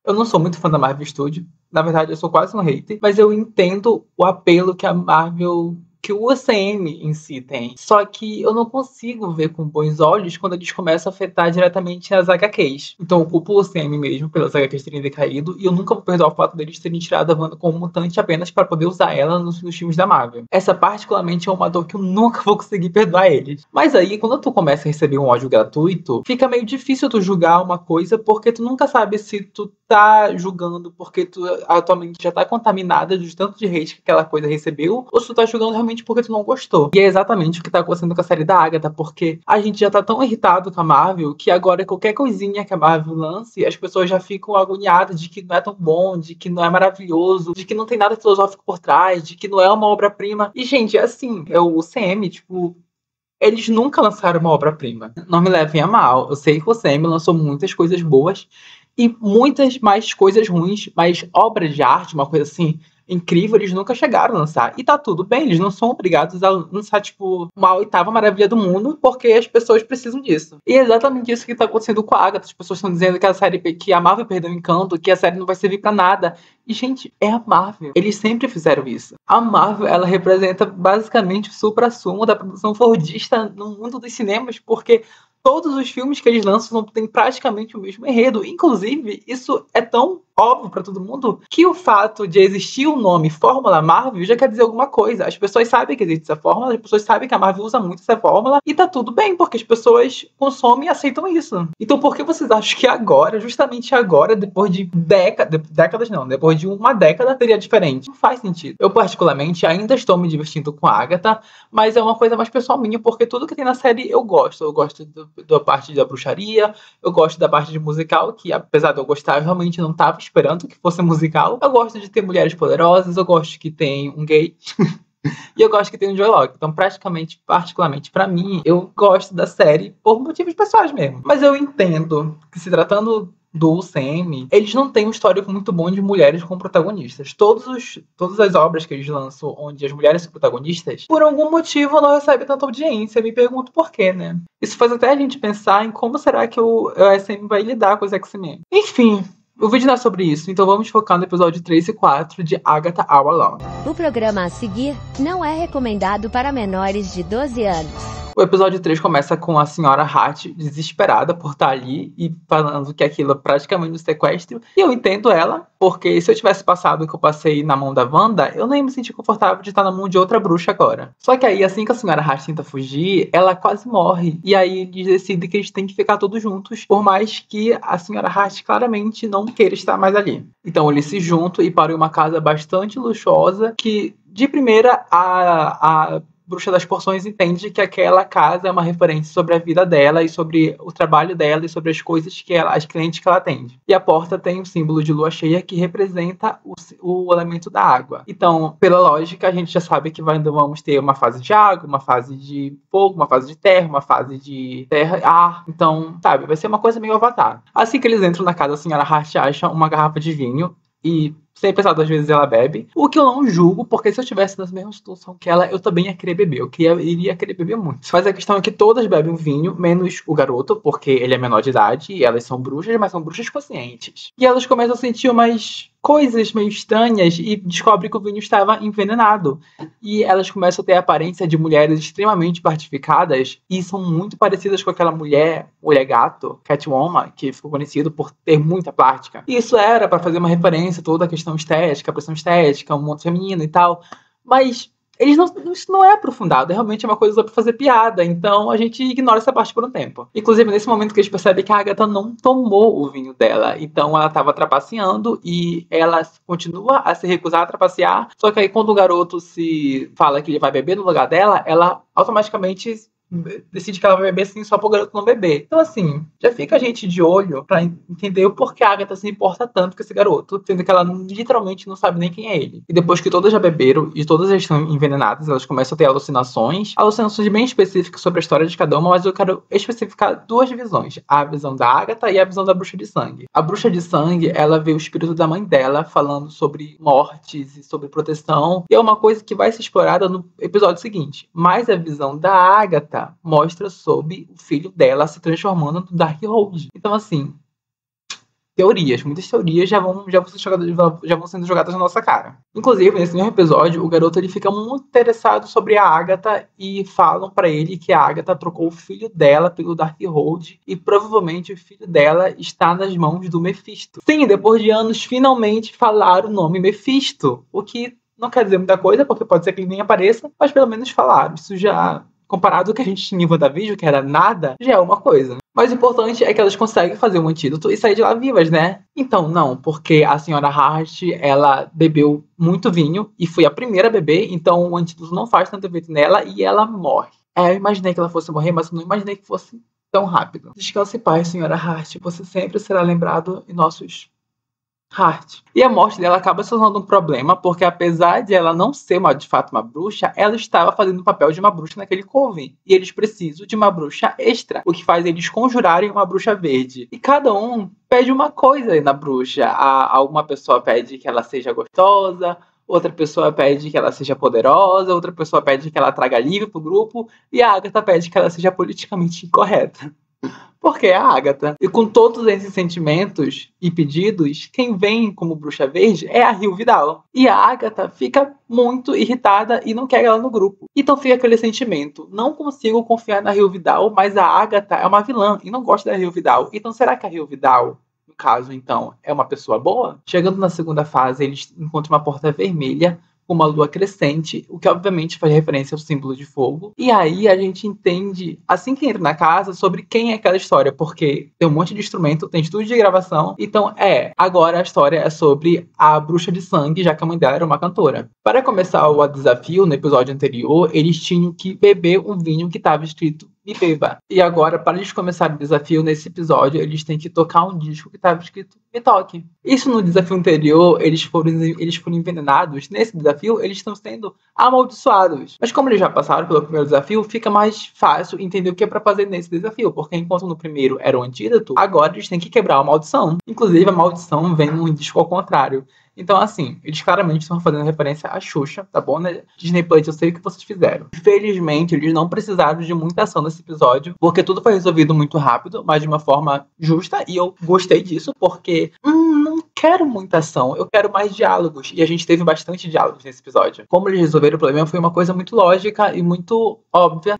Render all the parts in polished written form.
Eu não sou muito fã da Marvel Studios. Na verdade, eu sou quase um hater. Mas eu entendo o apelo que a Marvel, que o UCM em si tem. Só que eu não consigo ver com bons olhos quando eles começam a afetar diretamente as HQs. Então eu culpo o UCM mesmo pelas HQs terem decaído. E eu nunca vou perdoar o fato deles terem tirado a Wanda como mutante apenas para poder usar ela nos filmes da Marvel. Essa particularmente é uma dor que eu nunca vou conseguir perdoar eles. Mas aí, quando tu começa a receber um ódio gratuito, fica meio difícil tu julgar uma coisa porque tu nunca sabe se tu tá julgando porque tu atualmente já tá contaminada de tanto de hate que aquela coisa recebeu, ou se tu tá julgando realmente porque tu não gostou. E é exatamente o que tá acontecendo com a série da Agatha, porque a gente já tá tão irritado com a Marvel que agora qualquer coisinha que a Marvel lance, as pessoas já ficam agoniadas de que não é tão bom, de que não é maravilhoso, de que não tem nada filosófico por trás, de que não é uma obra-prima. E, gente, é assim, é o CM, tipo, eles nunca lançaram uma obra-prima. Não me levem a mal. Eu sei que o CM lançou muitas coisas boas e muitas mais coisas ruins, mas obras de arte, uma coisa assim, incrível, eles nunca chegaram a lançar. E tá tudo bem, eles não são obrigados a lançar, tipo, uma oitava maravilha do mundo, porque as pessoas precisam disso. E é exatamente isso que tá acontecendo com a Agatha. As pessoas estão dizendo que a série, que a Marvel perdeu o encanto, que a série não vai servir pra nada. E, gente, é a Marvel. Eles sempre fizeram isso. A Marvel, ela representa basicamente o supra-sumo da produção fordista no mundo dos cinemas, porque todos os filmes que eles lançam têm praticamente o mesmo enredo. Inclusive, isso é tão óbvio pra todo mundo que o fato de existir o nome Fórmula Marvel já quer dizer alguma coisa. As pessoas sabem que existe essa fórmula, as pessoas sabem que a Marvel usa muito essa fórmula e tá tudo bem, porque as pessoas consomem e aceitam isso. Então por que vocês acham que agora, justamente agora, depois de décadas não, depois de uma década, seria diferente? Não faz sentido. Eu particularmente ainda estou me divertindo com a Agatha, mas é uma coisa mais pessoal minha, porque tudo que tem na série eu gosto. Eu gosto da parte da bruxaria, eu gosto da parte de musical, que apesar de eu gostar, eu realmente não tava esperando que fosse musical. Eu gosto de ter mulheres poderosas, eu gosto que tem um gay. E eu gosto que tem um Joy Locke. Então, particularmente pra mim, eu gosto da série por motivos pessoais mesmo. Mas eu entendo que, se tratando do UCM, eles não têm um histórico muito bom de mulheres como protagonistas. Todas as obras que eles lançam onde as mulheres são protagonistas, por algum motivo não recebem tanta audiência. Eu me pergunto por quê, né? Isso faz até a gente pensar em como será que o UCM vai lidar com os X-Men. Enfim, o vídeo não é sobre isso, então vamos focar no episódio 3 e 4 de Agatha All Alone. O programa a seguir não é recomendado para menores de 12 anos. O episódio 3 começa com a senhora Hart desesperada por estar ali e falando que aquilo é praticamente um sequestro. E eu entendo ela, porque se eu tivesse passado o que eu passei na mão da Wanda, eu nem me senti confortável de estar na mão de outra bruxa agora. Só que aí, assim que a senhora Hart tenta fugir, ela quase morre. E aí eles decidem que eles têm que ficar todos juntos, por mais que a senhora Hart claramente não queira estar mais ali. Então eles se juntam e param em uma casa bastante luxuosa, que de primeira a Bruxa das Porções entende que aquela casa é uma referência sobre a vida dela e sobre o trabalho dela e sobre as coisas que as clientes que ela atende. E a porta tem o símbolo de lua cheia que representa o elemento da água. Então, pela lógica, a gente já sabe que vamos ter uma fase de água, uma fase de fogo, uma fase de terra, uma fase de terra, ar. Então, sabe, vai ser uma coisa meio Avatar. Assim que eles entram na casa, a senhora Hart acha uma garrafa de vinho e, sem pensar duas vezes, ela bebe. O que eu não julgo, porque se eu estivesse na mesma situação que ela, eu também ia querer beber. Iria querer beber muito. Mas a questão é que todas bebem um vinho, menos o garoto, porque ele é menor de idade e elas são bruxas, mas são bruxas conscientes. E elas começam a sentir umas coisas meio estranhas e descobrem que o vinho estava envenenado. E elas começam a ter a aparência de mulheres extremamente partificadas e são muito parecidas com aquela mulher gato, Catwoman, que ficou conhecido por ter muita plástica. E isso era para fazer uma referência a toda a questão estética, a pressão estética, o mundo feminino e tal. Mas isso não é aprofundado, é realmente uma coisa só pra fazer piada, então a gente ignora essa parte por um tempo. Inclusive, nesse momento que a gente percebe que a Agatha não tomou o vinho dela, então ela tava trapaceando e ela continua a se recusar a trapacear, só que aí quando o garoto se fala que ele vai beber no lugar dela, ela automaticamente decide que ela vai beber sim só pro garoto não beber. Então assim, já fica a gente de olho pra entender o porquê a Agatha se importa tanto com esse garoto, sendo que ela literalmente não sabe nem quem é ele. E depois que todas já beberam e todas já estão envenenadas, elas começam a ter alucinações bem específicas sobre a história de cada uma, mas eu quero especificar duas visões, a visão da Agatha e a visão da Bruxa de Sangue. A Bruxa de Sangue, ela vê o espírito da mãe dela falando sobre mortes e sobre proteção, e é uma coisa que vai ser explorada no episódio seguinte. Mas a visão da Agatha mostra sobre o filho dela se transformando no Darkhold. Então, assim, teorias. Muitas teorias já vão sendo jogadas na nossa cara. Inclusive, nesse mesmo episódio, o garoto ele fica muito interessado sobre a Agatha e falam pra ele que a Agatha trocou o filho dela pelo Darkhold e provavelmente o filho dela está nas mãos do Mephisto. Sim, depois de anos, finalmente falaram o nome Mephisto, o que não quer dizer muita coisa, porque pode ser que ele nem apareça, mas pelo menos falaram. Isso já, comparado ao que a gente tinha em WandaVision, que era nada, já é uma coisa. Mas o importante é que elas conseguem fazer um antídoto e sair de lá vivas, né? Então, não, porque a senhora Hart, ela bebeu muito vinho e foi a primeira a beber, então o antídoto não faz tanto efeito nela e ela morre. Eu imaginei que ela fosse morrer, mas eu não imaginei que fosse tão rápido. Descanse em paz, senhora Hart. Você sempre será lembrado em nossos Hart. E a morte dela acaba se tornando um problema, porque apesar de ela não ser de fato uma bruxa, ela estava fazendo o papel de uma bruxa naquele coven. E eles precisam de uma bruxa extra, o que faz eles conjurarem uma bruxa verde. E cada um pede uma coisa na bruxa. Alguma pessoa pede que ela seja gostosa, outra pessoa pede que ela seja poderosa, outra pessoa pede que ela traga alívio pro grupo, e a Agatha pede que ela seja politicamente incorreta. Porque é a Agatha. E com todos esses sentimentos e pedidos, quem vem como bruxa verde é a Rio Vidal. E a Agatha fica muito irritada e não quer ela no grupo. Então fica aquele sentimento. Não consigo confiar na Rio Vidal, mas a Agatha é uma vilã e não gosta da Rio Vidal. Então será que a Rio Vidal, no caso, então, é uma pessoa boa? Chegando na segunda fase, eles encontram uma porta vermelha com uma lua crescente, o que obviamente faz referência ao símbolo de fogo. E aí a gente entende, assim que entra na casa, sobre quem é aquela história, porque tem um monte de instrumento, tem estúdio de gravação, então agora a história é sobre a bruxa de sangue, já que a mãe dela era uma cantora. Para começar o desafio, no episódio anterior, eles tinham que beber um vinho que estava escrito "Me beba". E agora, para eles começarem o desafio, nesse episódio, eles têm que tocar um disco que estava escrito "Me toque". Isso no desafio anterior, eles foram envenenados. Nesse desafio, eles estão sendo amaldiçoados. Mas como eles já passaram pelo primeiro desafio, fica mais fácil entender o que é para fazer nesse desafio. Porque enquanto no primeiro era o antídoto, agora eles têm que quebrar a maldição. Inclusive, a maldição vem num disco ao contrário. Então, assim, eles claramente estão fazendo referência à Xuxa, tá bom, né? Disney Plus, eu sei o que vocês fizeram. Infelizmente, eles não precisaram de muita ação nesse episódio, porque tudo foi resolvido muito rápido, mas de uma forma justa, e eu gostei disso, porque não quero muita ação, eu quero mais diálogos, e a gente teve bastante diálogos nesse episódio. Como eles resolveram o problema foi uma coisa muito lógica e muito óbvia,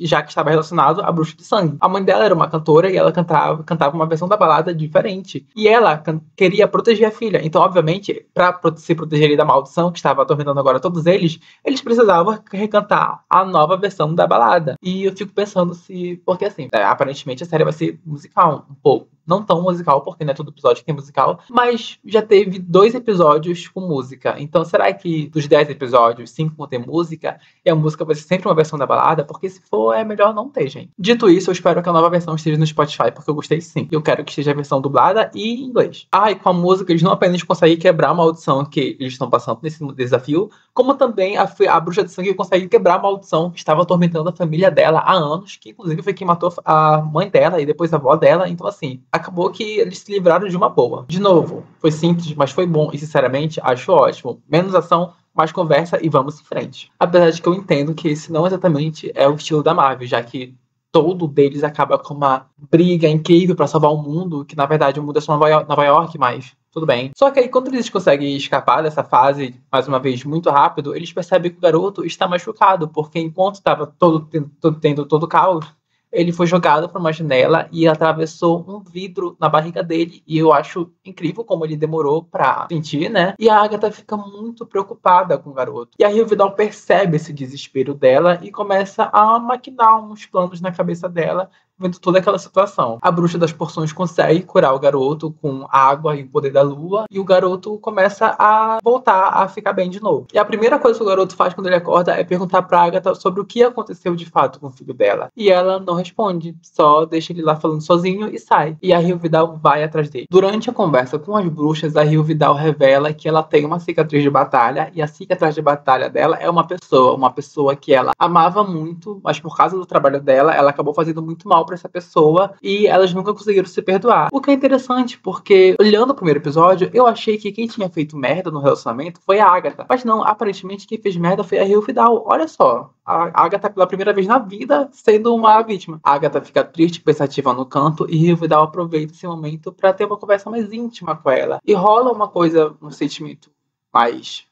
já que estava relacionado à bruxa de sangue. A mãe dela era uma cantora e ela cantava uma versão da balada diferente, e ela queria proteger a filha, então, obviamente, para se proteger da maldição que estava atormentando agora todos eles precisavam recantar a nova versão da balada. E eu fico pensando se... Porque, assim, aparentemente a série vai ser musical, um pouco. Não tão musical, porque não é todo episódio que tem musical, mas já teve 2 episódios com música. Então, será que dos 10 episódios, 5 vão ter música? E a música vai ser sempre uma versão da balada? Porque se for, é melhor não ter, gente. Dito isso, eu espero que a nova versão esteja no Spotify, porque eu gostei sim. Eu quero que esteja a versão dublada e em inglês. E com a música, eles não apenas conseguem quebrar a maldição que eles estão passando nesse desafio, como também a bruxa de sangue consegue quebrar a maldição que estava atormentando a família dela há anos, que inclusive foi quem matou a mãe dela e depois a avó dela. Então, assim, acabou que eles se livraram de uma boa. De novo, foi simples, mas foi bom. E, sinceramente, acho ótimo. Menos ação, mais conversa e vamos em frente. Apesar de que eu entendo que esse não exatamente é o estilo da Marvel, já que todo deles acaba com uma briga incrível pra salvar o mundo, que na verdade o mundo é só Nova York, mas tudo bem. Só que aí, quando eles conseguem escapar dessa fase, mais uma vez, muito rápido, eles percebem que o garoto está machucado, porque enquanto estava tendo todo o caos, ele foi jogado para uma janela e atravessou um vidro na barriga dele. E eu acho incrível como ele demorou pra sentir, né? E a Agatha fica muito preocupada com o garoto. E a Rio Vidal percebe esse desespero dela e começa a maquinar uns planos na cabeça dela, vendo toda aquela situação. A bruxa das porções consegue curar o garoto com água e o poder da lua, e o garoto começa a voltar a ficar bem de novo. E a primeira coisa que o garoto faz quando ele acorda é perguntar pra Agatha sobre o que aconteceu de fato com o filho dela. E ela não responde, só deixa ele lá falando sozinho e sai. E a Rio Vidal vai atrás dele. Durante a conversa com as bruxas, a Rio Vidal revela que ela tem uma cicatriz de batalha, e a cicatriz de batalha dela é uma pessoa que ela amava muito, mas por causa do trabalho dela, ela acabou fazendo muito mal pra essa pessoa e elas nunca conseguiram se perdoar. O que é interessante, porque olhando o primeiro episódio, eu achei que quem tinha feito merda no relacionamento foi a Agatha. Mas não, aparentemente quem fez merda foi a Rio Vidal. Olha só, a Agatha pela primeira vez na vida sendo uma vítima. A Agatha fica triste, pensativa no canto e Rio Vidal aproveita esse momento pra ter uma conversa mais íntima com ela. E rola uma coisa, um sentimento mais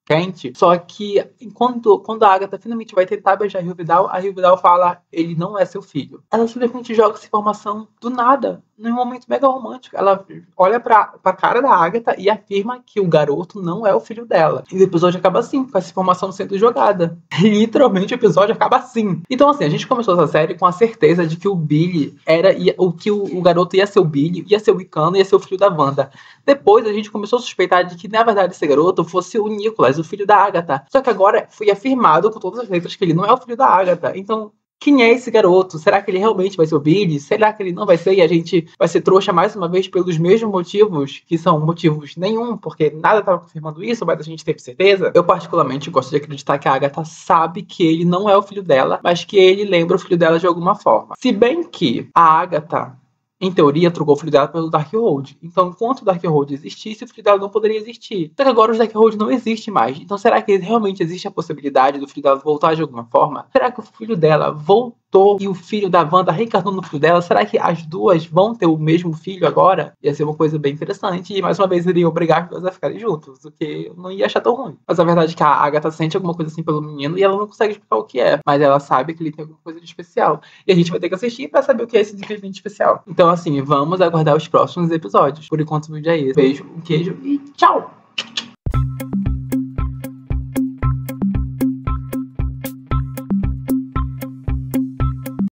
quente. Só que quando a Agatha finalmente vai tentar beijar a Rio Vidal fala: ele não é seu filho. Ela simplesmente joga essa informação do nada, num momento mega romântico. Ela olha pra cara da Agatha e afirma que o garoto não é o filho dela. E o episódio acaba assim, com essa informação sendo jogada. E literalmente o episódio acaba assim. Então assim, a gente começou essa série com a certeza de que o Billy que o garoto ia ser o Billy, ia ser o Icano, ia ser o filho da Wanda. Depois a gente começou a suspeitar de que, na verdade, esse garoto fosse o Nicholas, o filho da Agatha. Só que agora foi afirmado com todas as letras que ele não é o filho da Agatha. Então, quem é esse garoto? Será que ele realmente vai ser o Billy? Será que ele não vai ser e a gente vai ser trouxa mais uma vez pelos mesmos motivos, que são motivos nenhum, porque nada estava confirmando isso, mas a gente teve certeza? Eu particularmente gosto de acreditar que a Agatha sabe que ele não é o filho dela, mas que ele lembra o filho dela de alguma forma. Se bem que a Agatha, em teoria, trocou o filho dela pelo Darkhold. Então, enquanto o Darkhold existisse, o filho dela não poderia existir. Só que agora o Darkhold não existe mais. Então, será que realmente existe a possibilidade do filho dela voltar de alguma forma? Será que o filho dela voltou e o filho da Wanda reencarnou no filho dela? Será que as duas vão ter o mesmo filho agora? Ia ser uma coisa bem interessante. E, mais uma vez, iriam obrigar as duas a ficarem juntos. O que não ia achar tão ruim. Mas a verdade é que a Agatha sente alguma coisa assim pelo menino e ela não consegue explicar o que é. Mas ela sabe que ele tem alguma coisa de especial. E a gente vai ter que assistir pra saber o que é esse simplesmente especial. Então, assim, vamos aguardar os próximos episódios. Por enquanto o vídeo é esse. Beijo, um queijo e tchau!